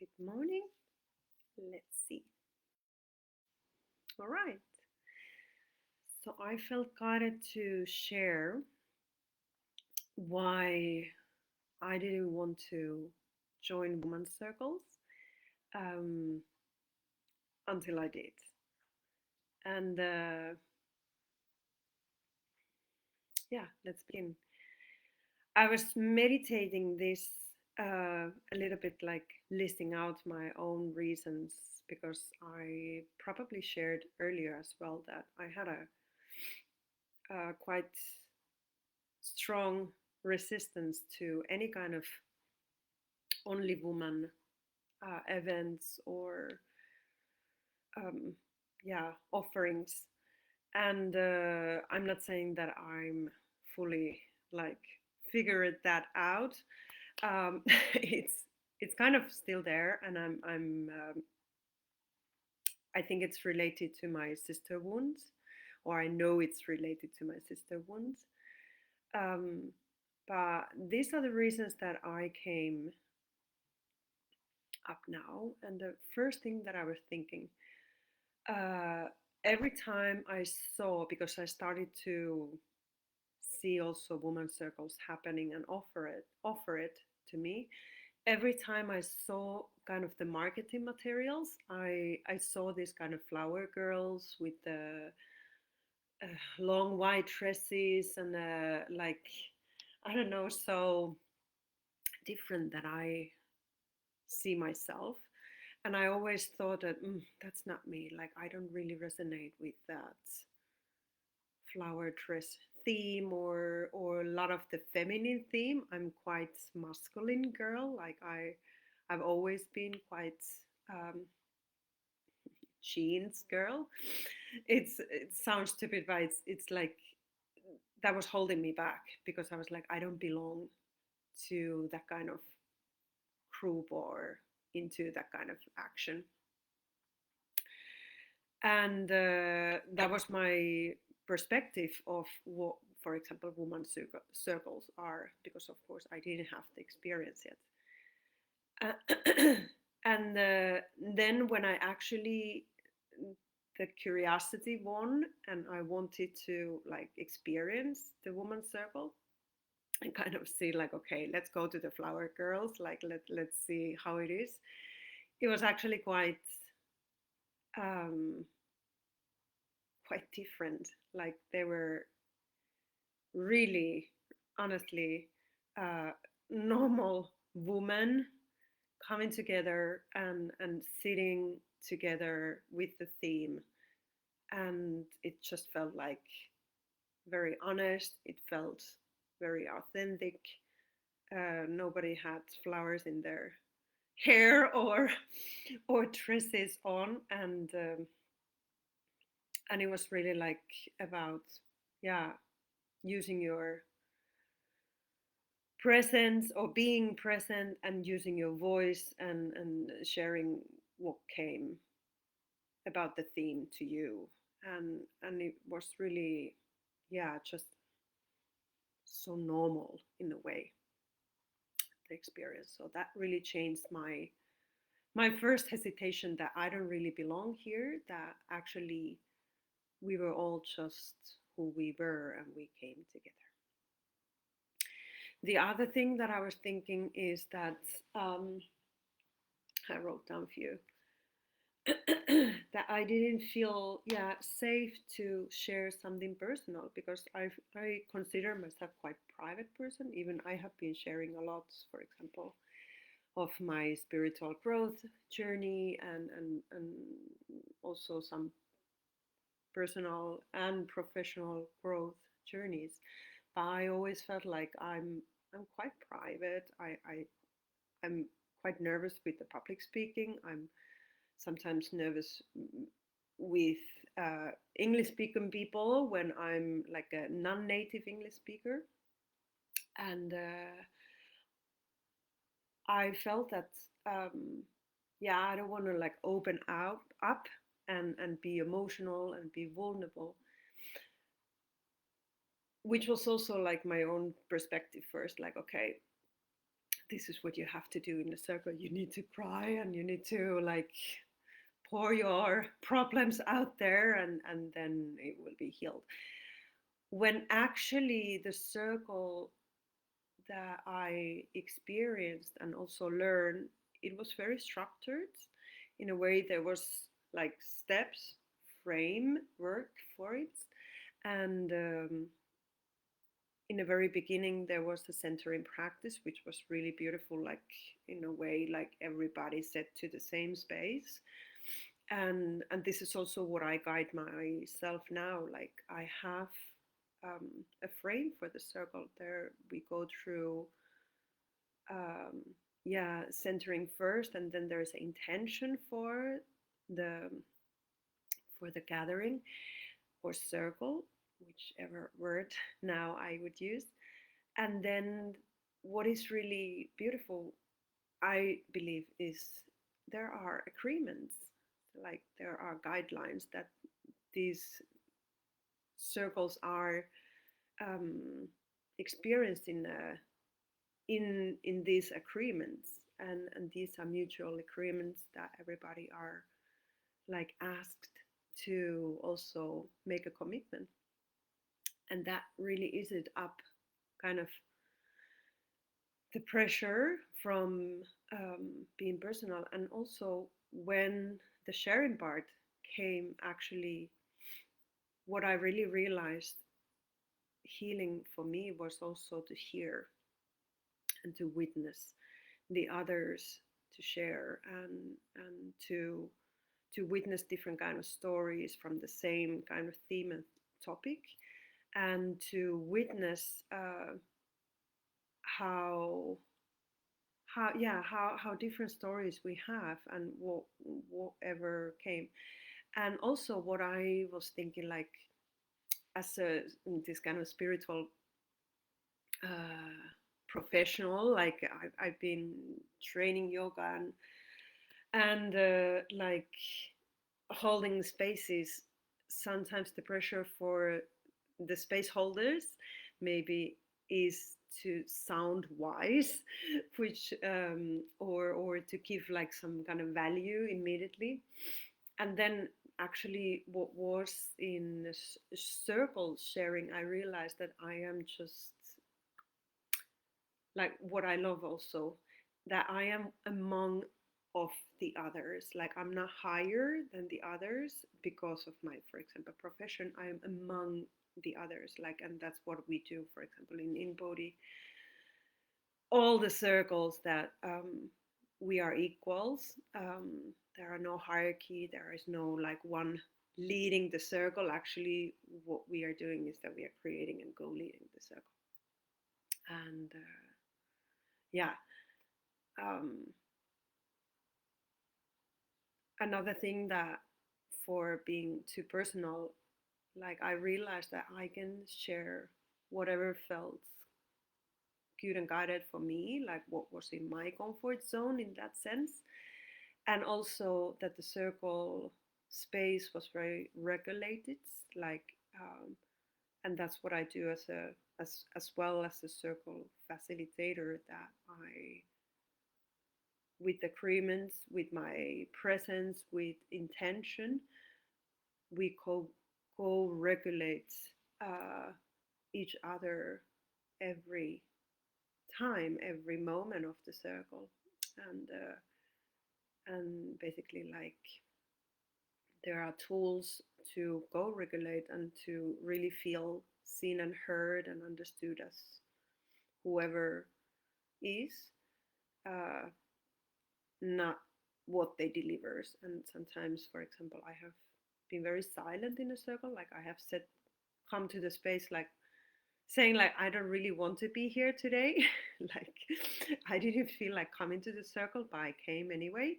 Good morning. Let's see. All right. So I felt guided to share why I didn't want to join women's circles um, until I did. And yeah, let's begin. I was meditating this a little bit like listing out my own reasons because I probably shared earlier as well that I had a quite strong resistance to any kind of only woman events or um, yeah offerings. And I'm not saying that I'm fully like figured that out. it's it's kind of still there, and I think it's related to my sister wounds, or I know it's related to my sister wounds. Um, but these are the reasons that I came up now. And the first thing that I was thinking, uh, every time I saw, because I started to see also women circles happening and offer it to me. Every time I saw kind of the marketing materials, I saw these kind of flower girls with the long white dresses and like I don't know, so different that I see myself. And I always thought that that's not me. Like I don't really resonate with that flower dress theme or a lot of the feminine theme. I'm quite masculine girl. Like I've always been quite um, jeans girl. It sounds stupid, but it's like that was holding me back because I was like I don't belong to that kind of group or into that kind of action. And that was my perspective of what, for example, circles are, because of course I didn't have the experience yet. And then when I actually the curiosity won and I wanted to like experience the woman's circle and kind of see like, okay, let's go to the flower girls, like let's see how it is. It was actually um quite different. Like they were really, honestly, uh, normal women coming together and sitting together with the theme. And it just felt like very honest. It felt very authentic. Nobody had flowers in their hair or dresses on, and it was really like about yeah using your presence or being present and using your voice and sharing what came about the theme to you. And it was really just so normal in a way, the experience. So that really changed my first hesitation that I don't really belong here, that actually we were all just who we were and we came together. The other thing that I was thinking is that um, I wrote down a few that I didn't feel safe to share something personal because I consider myself quite private person. Even I have been sharing a lot, for example, of my spiritual growth journey and also some personal and professional growth journeys. But I always felt like I'm quite private. I'm quite nervous with the public speaking. I'm sometimes nervous with English speaking people when I'm like a non-native English speaker, and I felt that I don't want to like open out up and be emotional and be vulnerable, which was also like my own perspective first. Like, okay, this is what you have to do in a circle. You need to cry and you need to like pour your problems out there, and then it will be healed. When actually the circle that I experienced and also learned, it was very structured. In a way, there was like steps, framework for it, and in the very beginning there was the centering practice, which was really beautiful. Like in a way, like everybody set to the same space, and this is also what I guide myself now. Like I have a frame for the circle. There we go through um, yeah, centering first, and then there's intention the the gathering or circle, whichever word now I would use. And then what is really beautiful, I believe, is there are agreements, like there are guidelines that these circles are um, experienced in these agreements, and these are mutual agreements that everybody are like asked to also make a commitment, and that really is it up kind of the pressure from being personal. And also when the sharing part came, actually what I really realized healing for me was also to hear and to witness the others, to share and to witness different kind of stories from the same kind of theme and topic, and to witness how how different stories we have, and whatever came. And also what I was thinking, like as a this kind of spiritual uh, professional, like I've been training yoga and like holding spaces. Sometimes the pressure for the space holders maybe is to sound wise, which or to give like some kind of value immediately. And then actually what was in circle sharing, I realized that I am just like what I love also, that I am among of the others. Like I'm not higher than the others because of my, for example, profession. I am among the others. Like, and that's what we do, for example, in InBody. All the circles that we are equals. There are no hierarchy. There is no like one leading the circle. Actually, what we are doing is that we are creating and co-leading the circle. And yeah, um, another thing that for being too personal, like I realized that I can share whatever felt good and guided for me, like what was in my comfort zone in that sense. And also that the circle space was very regulated, like and that's what I do as a as well as a circle facilitator, that I, with agreements, with my presence, with intention, we co-regulate uh, each other every time, every moment of the circle, and basically like there are tools to co-regulate and to really feel seen and heard and understood as whoever is, uh, not what they delivers. And sometimes, for example, I have been very silent in a circle. Like I have said, come to the space like saying like I don't really want to be here today. Like I didn't feel like coming to the circle, but I came anyway.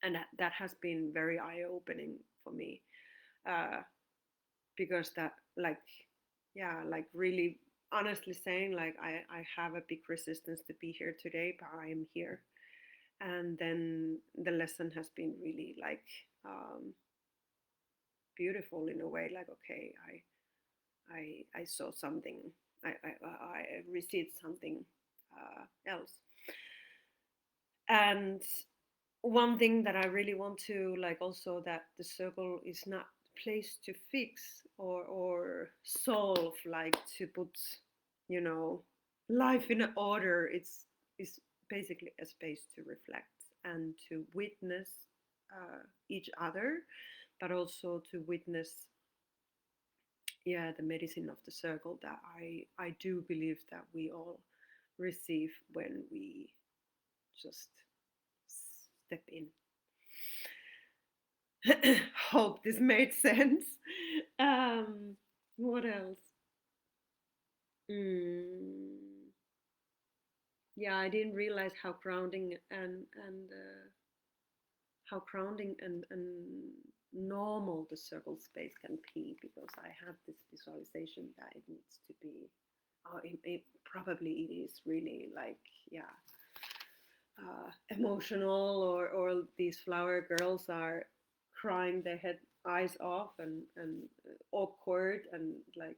And that has been very eye-opening for me, uh, because that like yeah, like really honestly saying like I have a big resistance to be here today, but I am here. And then the lesson has been really like beautiful in a way, like okay, I saw something, I received something else. And one thing that I really want to like also, that the circle is not a place to fix or solve, like to put, you know, life in order. It's basically a space to reflect and to witness each other, but also to witness, yeah, the medicine of the circle that I do believe that we all receive when we just step in. Hope this made sense. What else? Mm, yeah, I didn't realize how grounding and how grounding and normal the circle space can be, because I have this visualization that it needs to be. Oh, probably it is really like, yeah, emotional, or these flower girls are crying their head eyes off and awkward and like,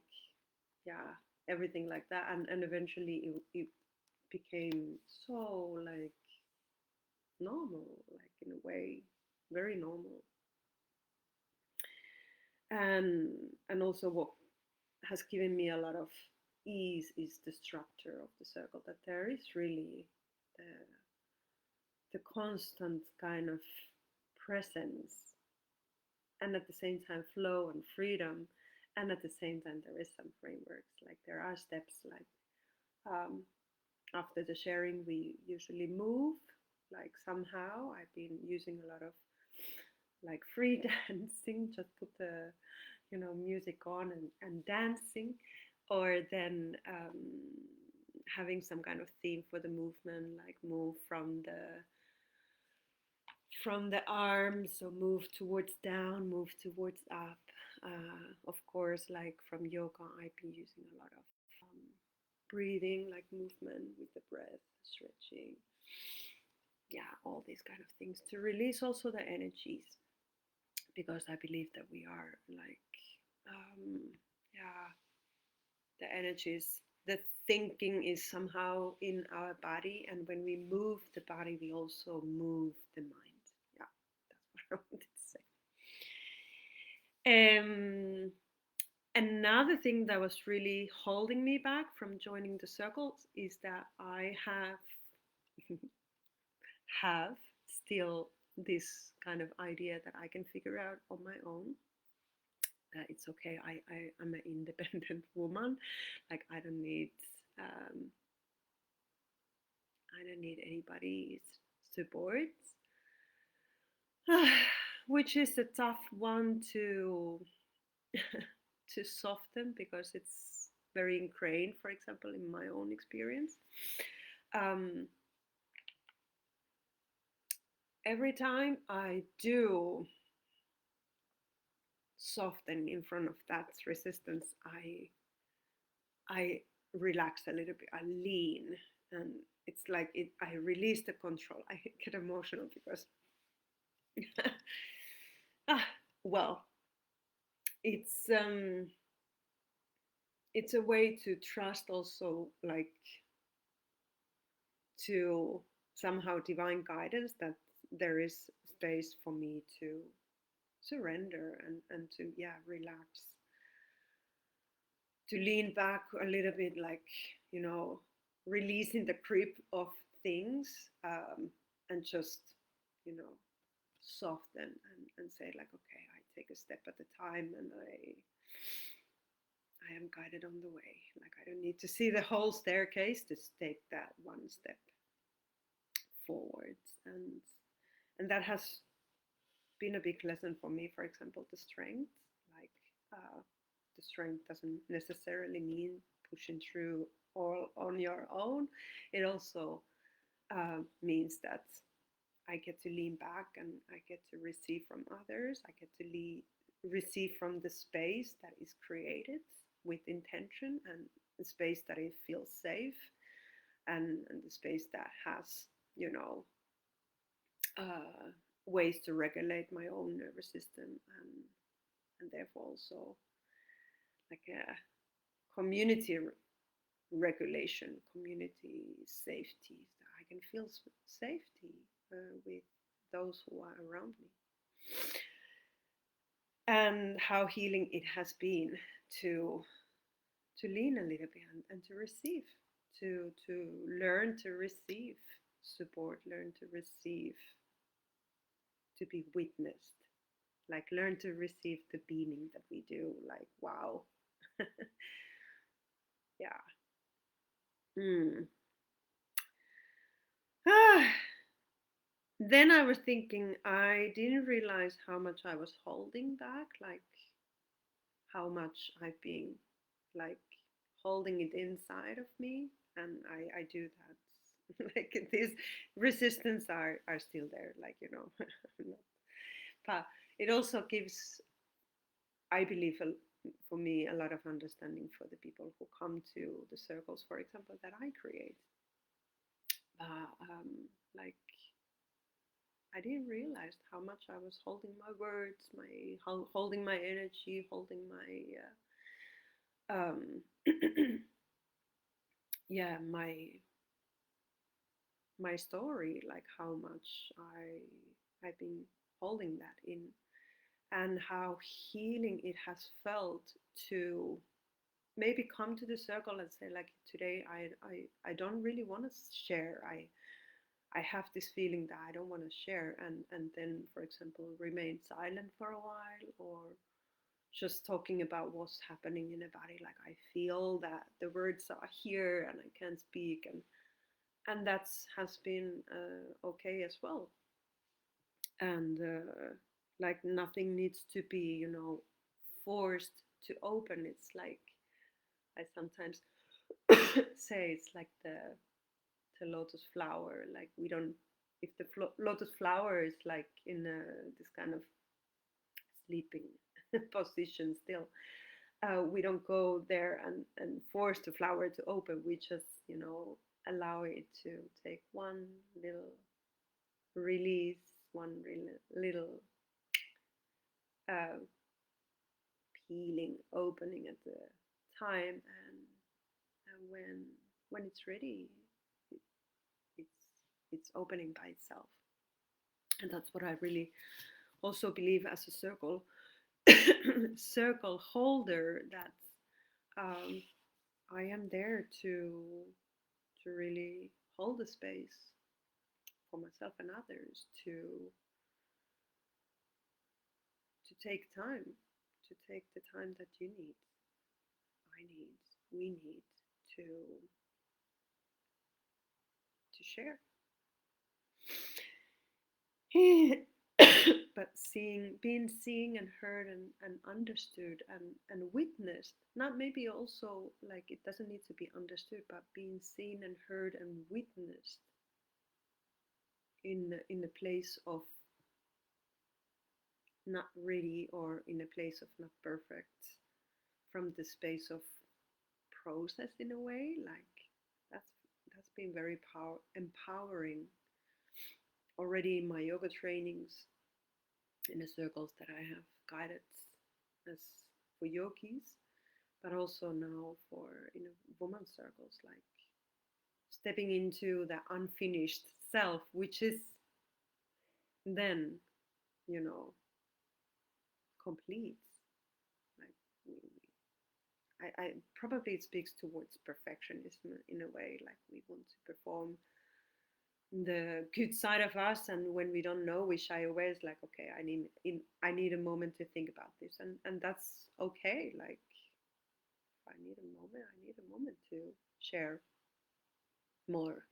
yeah, everything like that, and eventually it became so like normal, like in a way very normal. And also what has given me a lot of ease is the structure of the circle, that there is really the, the constant kind of presence, and at the same time flow and freedom, and at the same time there is some frameworks, like there are steps, like um, after the sharing we usually move, like somehow I've been using a lot of like free dancing, just put the, you know, music on and dancing, or then having some kind of theme for the movement, like move from the arms, so move towards down, move towards up. Of course, like from yoga, I've been using a lot of um, breathing, like movement with the breath, stretching, yeah, all these kind of things to release also the energies, because I believe that we are like, yeah, the energies, the thinking is somehow in our body, and when we move the body, we also move the mind. Yeah, that's what I wanted to say. Another thing that was really holding me back from joining the circles is that I have still this kind of idea that I can figure out on my own. It's okay. I'm an independent woman. Like um, I don't need anybody's support, which is a tough one to to soften, because it's very ingrained. For example, in my own experience, um, every time I do soften in front of that resistance, I relax a little bit. I lean, and it's like I release the control. I get emotional because, ah, well, it's um, it's a way to trust also, like to somehow divine guidance, that there is space for me to surrender and to, yeah, relax, to lean back a little bit, like, you know, releasing the grip of things, and just, you know, soften and say like, okay, I take a step at a time, and I am guided on the way. Like I don't need to see the whole staircase, just take that one step forwards. And that has been a big lesson for me. For example, the strength, like the strength doesn't necessarily mean pushing through all on your own. It also means that I get to lean back, and I get to receive from others. I get to receive from the space that is created with intention, and the space that it feels safe, and the space that has, you know, uh, ways to regulate my own nervous system, and therefore also like a community regulation, community, safety. That I can feel safety with those who are around me. And how healing it has been to lean a little bit and to receive, to learn to receive support, learn to receive, to be witnessed, like learn to receive the beaming that we do, like wow. Yeah. Mm. Ah. Then I was thinking, I didn't realize how much I was holding back, like how much I've been like holding it inside of me, and I do that. Like these resistance are still there, like but it also gives, I believe, for me, a lot of understanding for the people who come to the circles, for example, that I create. Like I didn't realize how much I was holding my words, my holding my energy, holding my yeah, my story, like how much I've been holding that in, and how healing it has felt to maybe come to the circle and say, like, today I don't really want to share. I have this feeling that I don't want to share, and then, for example, remain silent for a while, or just talking about what's happening in the body. Like I feel that the words are here and I can't speak, and that's has been okay as well. And like nothing needs to be, forced to open. It's like I sometimes say it's like the lotus flower. Like we don't, if the lotus flower is like in this kind of sleeping position still, we don't go there and force the flower to open. We just, allow it to take one little release, one little uh, peeling, opening at the time, and when it's ready, it, it's it's opening by itself. And that's what I really also believe as a circle holder, that um, I am there to really hold the space for myself and others, to take time, to take the time that you need, I need, we need to share. But being seen and heard and understood and witnessed, not maybe also like it doesn't need to be understood, but being seen and heard and witnessed in a place of not ready, or in a place of not perfect, from the space of process in a way, like that's that's been very empowering already in my yoga trainings, in the circles that I have guided as for yogis, but also now for women's circles, like stepping into the unfinished self, which is then, you know, complete. Like I probably it speaks towards perfectionism in a way, like we want to perform the good side of us, and when we don't know, we shy away. It's like, okay, I need a moment to think about this, and that's okay. Like if I need a moment to share more.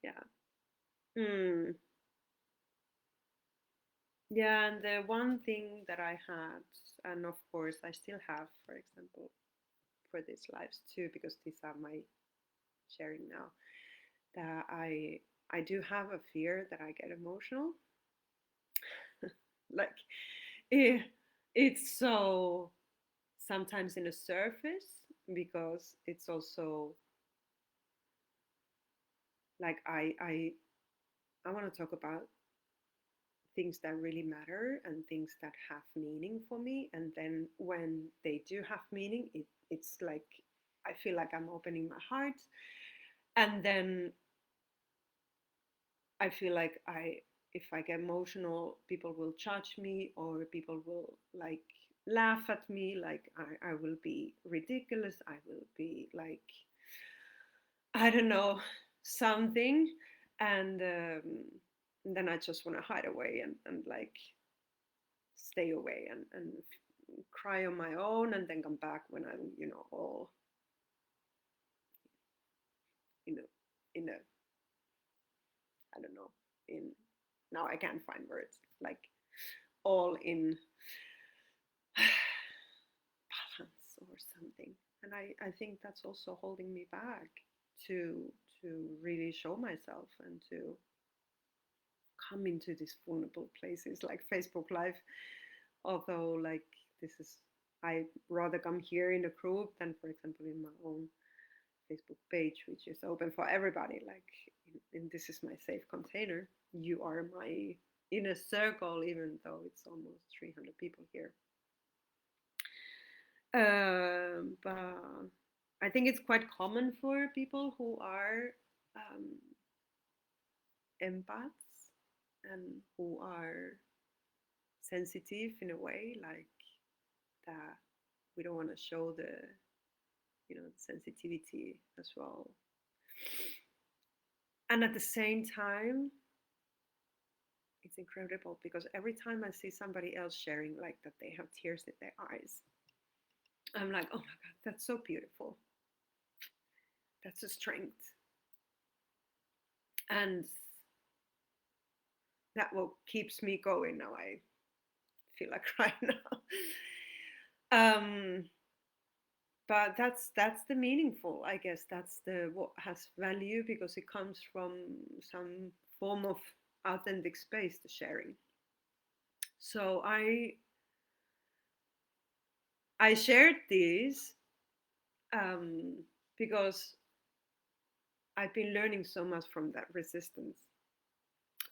Yeah. Mm. Yeah, and the one thing that I had, and of course I still have, for example, for these lives too, because these are my sharing now, that I do have a fear that I get emotional. Like it, it's so sometimes in the surface, because it's also like I want to talk about things that really matter and things that have meaning for me, and then when they do have meaning, it's like I feel like I'm opening my heart, and then I feel like if I get emotional, people will judge me, or people will like laugh at me, like I will be ridiculous, I will be like, I don't know, something. And then I just want to hide away and like stay away and cry on my own, and then come back when I'm, all, you know, in a, I don't know, in, now I can't find words, like all in balance or something. And I think that's also holding me back to really show myself and to come into these vulnerable places like Facebook Live. Although, like, this is, I rather come here in a group than, for example, in my own Facebook page, which is open for everybody. Like, and this is my safe container. You are my inner circle, even though it's almost 300 people here. But I think it's quite common for people who are empaths and who are sensitive in a way, like that we don't want to show the, sensitivity as well. And at the same time, it's incredible because every time I see somebody else sharing like that they have tears in their eyes, I'm like, oh my God, that's so beautiful. That's a strength. And that what keeps me going. Now I feel like crying now. But that's the meaningful, I guess. That's the what has value because it comes from some form of authentic space to sharing. So I shared this because I've been learning so much from that resistance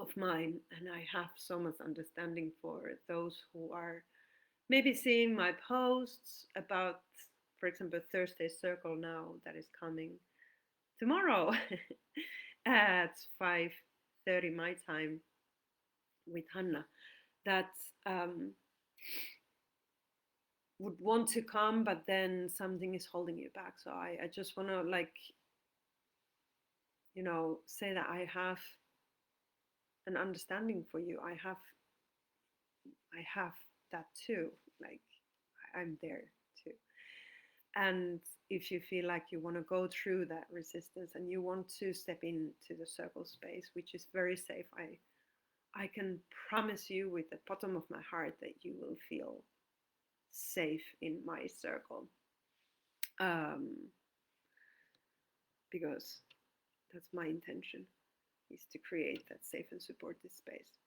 of mine, and I have so much understanding for those who are maybe seeing my posts about, for example, Thursday Circle now that is coming tomorrow at 5:30 my time with Hanna, that would want to come, but then something is holding you back. So I just want to like, say that I have an understanding for you. I have that too. Like I'm there too. And if you feel like you want to go through that resistance and you want to step into the circle space, which is very safe, I can promise you with the bottom of my heart that you will feel safe in my circle. Because that's my intention, is to create that safe and supportive space.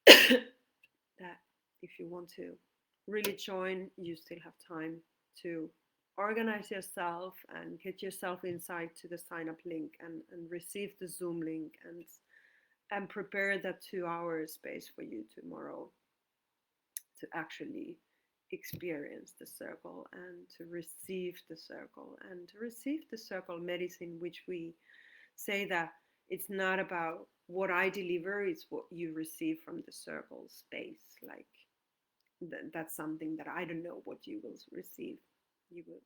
That if you want to really join, you still have time to organize yourself and get yourself inside to the sign up link and receive the Zoom link and prepare that 2 hour space for you tomorrow to actually experience the circle and to receive the circle and to receive the circle medicine, which we say that it's not about what I deliver, it's what you receive from the circle space. Like that's something that I don't know what you will receive. You will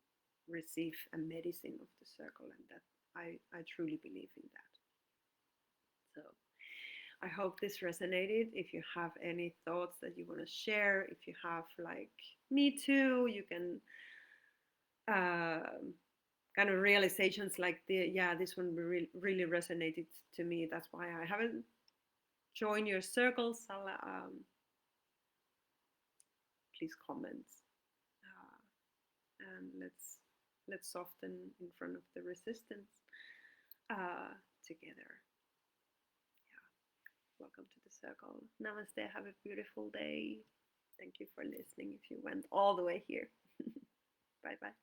receive a medicine of the circle, and that I truly believe in that. So I hope this resonated. If you have any thoughts that you want to share, if you have like me too, you can kind of realizations like this one really resonated to me. That's why I haven't joined your circles. Please comment, and let's soften in front of the resistance together. Welcome to the circle. Namaste. Have a beautiful day. Thank you for listening if you went all the way here. Bye bye.